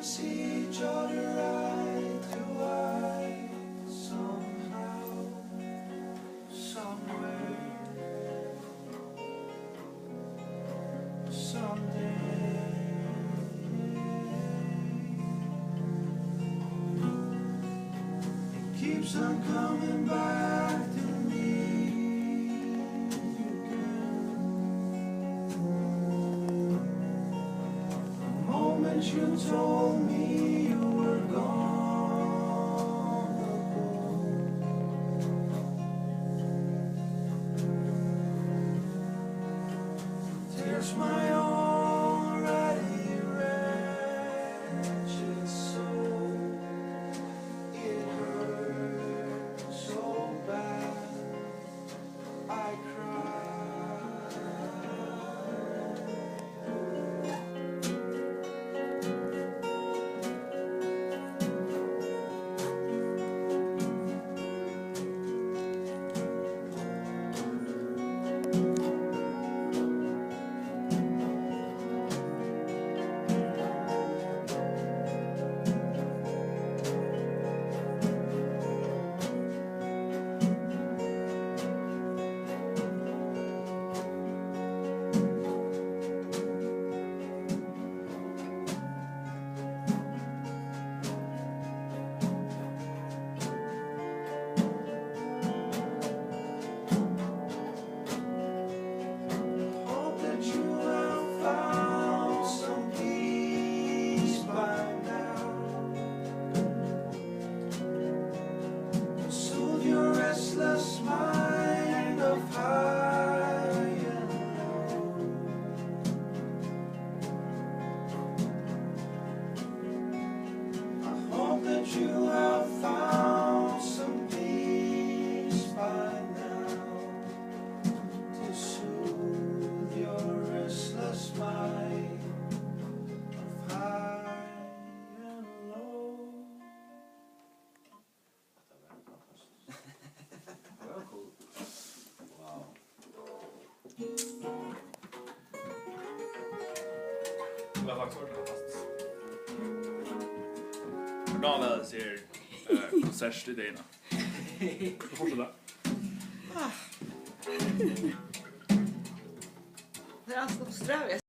see each other eye to eye somehow, somewhere, someday. It keeps on coming back to me again. The moment you told me you were gone. Tears my already wretched soul. It hurts so bad. I cry. Hope that you have found some peace by now. Soothe your restless mind of high and low. I hope that you have found some peace by now to soothe your restless mind of high and low. Well, cool. Wow. Det var faktiskt ordentligt fast. För dagen väl ser konsertidéerna. Ska fortsätta. Det är alltså på ströv.